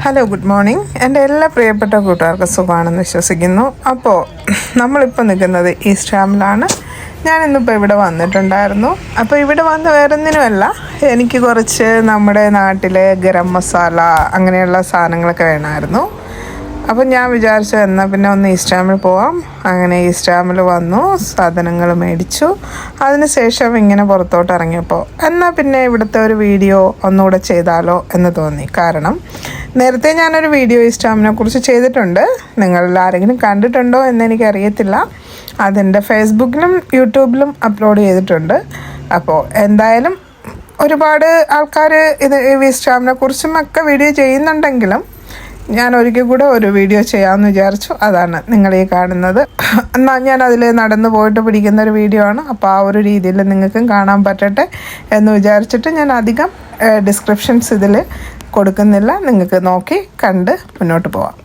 Hello, good morning. എൻ്റെ എല്ലാ പ്രിയപ്പെട്ട കൂട്ടുകാർക്കും സുഖമാണെന്ന് വിശ്വസിക്കുന്നു. അപ്പോൾ നമ്മളിപ്പോൾ നിൽക്കുന്നത് ഈസ്റ്റ് ഹാമിലാണ്. ഞാനിന്നിപ്പോൾ ഇവിടെ വന്നിട്ടുണ്ടായിരുന്നു. അപ്പോൾ ഇവിടെ വന്ന് വേറൊന്നിനുമല്ല, എനിക്ക് കുറച്ച് നമ്മുടെ നാട്ടിലെ ഗരം മസാല അങ്ങനെയുള്ള സാധനങ്ങളൊക്കെ വേണമായിരുന്നു. അപ്പം ഞാൻ വിചാരിച്ചു എന്നാൽ പിന്നെ ഒന്ന് ഈസ്റ്റ് ഹാമിൽ പോവാം. അങ്ങനെ ഈസ്റ്റ് ഹാമിൽ വന്നു, സാധനങ്ങൾ മേടിച്ചു. അതിനുശേഷം ഇങ്ങനെ പുറത്തോട്ട് ഇറങ്ങിയപ്പോൾ എന്നാൽ പിന്നെ ഇവിടുത്തെ ഒരു വീഡിയോ ഒന്നുകൂടെ ചെയ്താലോ എന്ന് തോന്നി. കാരണം നേരത്തെ ഞാനൊരു വീഡിയോ ഈസ്റ്റ് ഹാമിനെ കുറിച്ച് ചെയ്തിട്ടുണ്ട്. നിങ്ങളിൽ ആരെങ്കിലും കണ്ടിട്ടുണ്ടോ എന്ന് എനിക്കറിയത്തില്ല. അതെൻ്റെ ഫേസ്ബുക്കിലും യൂട്യൂബിലും അപ്ലോഡ് ചെയ്തിട്ടുണ്ട്. അപ്പോൾ എന്തായാലും ഒരുപാട് ആൾക്കാർ ഇത് ഈസ്റ്റ് ഹാമിനെ കുറിച്ചും ഒക്കെ വീഡിയോ ചെയ്യുന്നുണ്ടെങ്കിലും ഞാൻ ഒരിക്കൽ കൂടെ ഒരു വീഡിയോ ചെയ്യാമെന്ന് വിചാരിച്ചു. അതാണ് നിങ്ങൾ ഈ കാണുന്നത്. എന്നാൽ ഞാൻ അതിൽ നടന്നു പോയിട്ട് പിടിക്കുന്ന ഒരു വീഡിയോ ആണ്. അപ്പോൾ ആ ഒരു രീതിയിൽ നിങ്ങൾക്കും കാണാൻ പറ്റട്ടെ എന്ന് വിചാരിച്ചിട്ട് ഞാൻ അധികം ഡിസ്ക്രിപ്ഷൻസ് ഇതിൽ കൊടുക്കുന്നില്ല. നിങ്ങൾക്ക് നോക്കി കണ്ട് മുന്നോട്ട് പോവാം.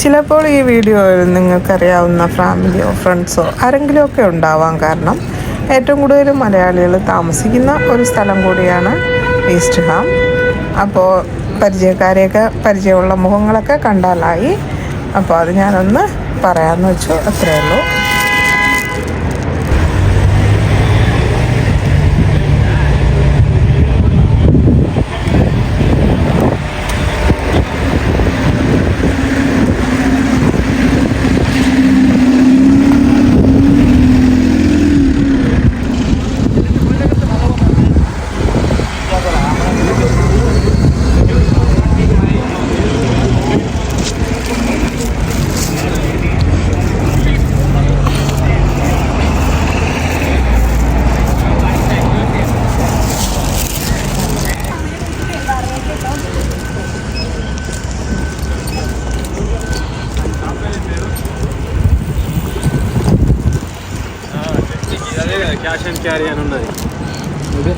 ചിലപ്പോൾ ഈ വീഡിയോയിൽ നിങ്ങൾക്കറിയാവുന്ന ഫാമിലിയോ ഫ്രണ്ട്സോ ആരെങ്കിലും ഒക്കെ ഉണ്ടാവാം. കാരണം ഏറ്റവും കൂടുതൽ മലയാളികൾ താമസിക്കുന്ന ഒരു സ്ഥലം കൂടിയാണ് ഈസ്റ്റ് ഹാം. അപ്പോൾ പരിചയക്കാരെയൊക്കെ പരിചയമുള്ള മുഖങ്ങളൊക്കെ കണ്ടാലായി. അപ്പോൾ അത് ഞാനൊന്ന് പറയാമെന്ന് വെച്ചു, അത്രയേ ഉള്ളൂ. క్యాష్ అండ్ క్యారీ అని ఉన్నది. ఓకే,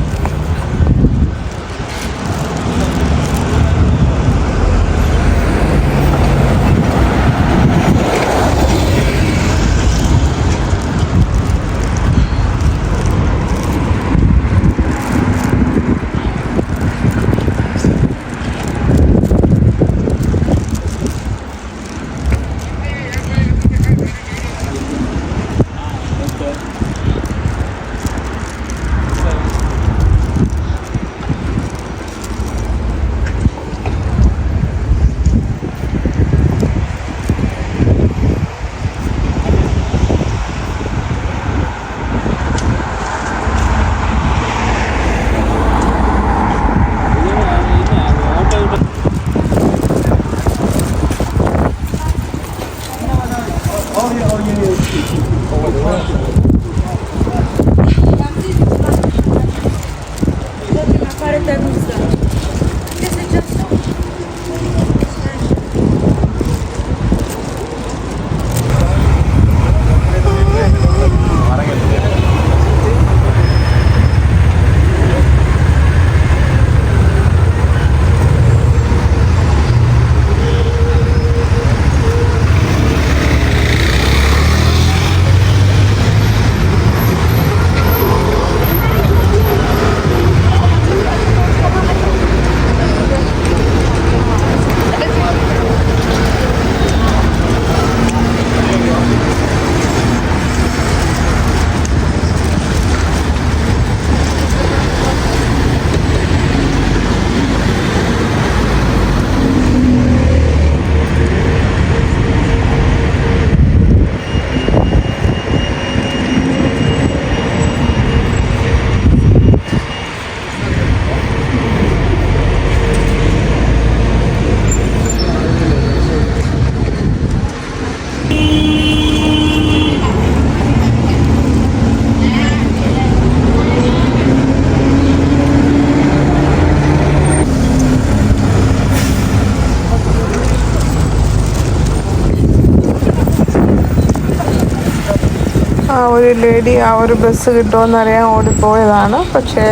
ഒരു ലേഡി ആ ഒരു ബസ് കിട്ടുമെന്നറിയാൻ ഓടിപ്പോയതാണ്. പക്ഷേ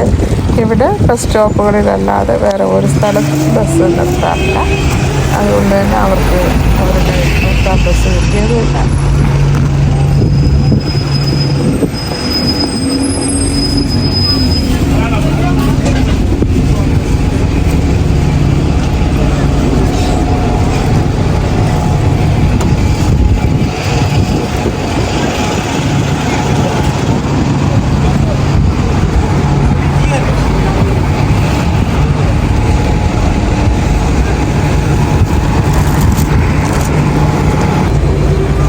ഇവിടെ ബസ് സ്റ്റോപ്പുകളിലല്ലാതെ വേറെ ഒരു സ്ഥലത്തും ബസ് നിർത്താറില്ല. അതുകൊണ്ട് തന്നെ അവർക്ക് അവരുടെ നിർത്താൻ ബസ് കിട്ടിയതുമില്ല.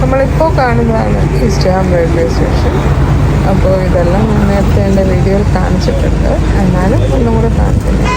നമ്മളിപ്പോൾ കാണുന്നതാണ് ഈസ്റ്റ് ഹാം റെയിൽവേ സ്റ്റേഷൻ. അപ്പോൾ ഇതെല്ലാം ഞാൻ നേരത്തെ എൻ്റെ വീഡിയോയിൽ കാണിച്ചിട്ടുണ്ട്. എന്നാലും ഒന്നും കൂടെ കാണിക്കുന്നുണ്ട്.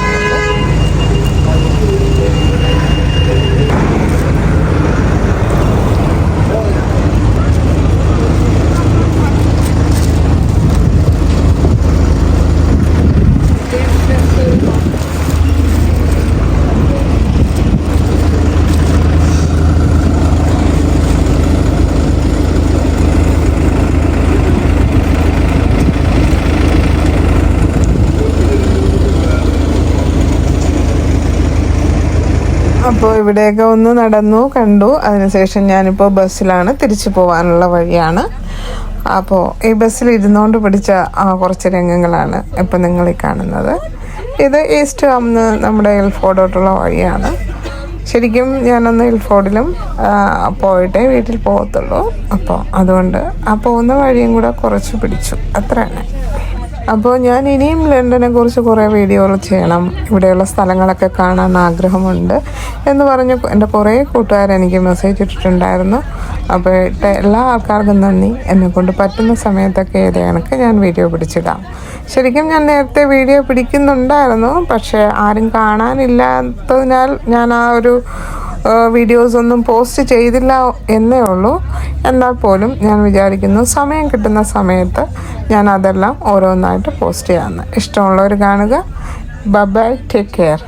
അപ്പോൾ ഇവിടെയൊക്കെ ഒന്ന് നടന്നു കണ്ടു. അതിനുശേഷം ഞാനിപ്പോൾ ബസ്സിലാണ്, തിരിച്ചു പോകാനുള്ള വഴിയാണ്. അപ്പോൾ ഈ ബസ്സിൽ ഇരുന്നുകൊണ്ട് പിടിച്ച കുറച്ച് രംഗങ്ങളാണ് ഇപ്പം നിങ്ങൾ ഈ കാണുന്നത്. ഇത് ഈസ്റ്റ് ഹാമിന്ന് നമ്മുടെ എൽഫോർഡോട്ടുള്ള വഴിയാണ്. ശരിക്കും ഞാനൊന്ന് എൽഫോർഡിലും പോയിട്ടേ വീട്ടിൽ പോകത്തുള്ളൂ. അപ്പോൾ അതുകൊണ്ട് ആ പോകുന്ന വഴിയും കൂടെ കുറച്ച് പിടിച്ചു, അത്ര തന്നെ. അപ്പോൾ ഞാൻ ഇനിയും ലണ്ടനെ കുറിച്ച് കുറേ വീഡിയോകൾ ചെയ്യണം, ഇവിടെയുള്ള സ്ഥലങ്ങളൊക്കെ കാണാൻ ആഗ്രഹമുണ്ട് എന്ന് പറഞ്ഞ് എൻ്റെ കുറേ കൂട്ടുകാരെനിക്ക് മെസ്സേജ് ഇട്ടിട്ടുണ്ടായിരുന്നു. അപ്പോൾ എല്ലാ ആൾക്കാർക്കും നന്ദി. എന്നെക്കൊണ്ട് പറ്റുന്ന സമയത്തൊക്കെ ഏത് കണക്ക് ഞാൻ വീഡിയോ പിടിച്ചിടാം. ശരിക്കും ഞാൻ നേരത്തെ വീഡിയോ പിടിക്കുന്നുണ്ടായിരുന്നു, പക്ഷേ ആരും കാണാനില്ലാത്തതിനാൽ ഞാൻ ആ ഒരു വീഡിയോസ് ഒന്നും പോസ്റ്റ് ചെയ്തില്ല എന്നേ ഉള്ളൂ. എന്നാൽ പോലും ഞാൻ വിചാരിക്കുന്നു സമയം കിട്ടുന്ന സമയത്ത് ഞാൻ അതെല്ലാം ഓരോന്നായിട്ട് പോസ്റ്റ് ചെയ്യാമെന്ന്. ഇഷ്ടമുള്ളവർ കാണുക. Bye bye, take care.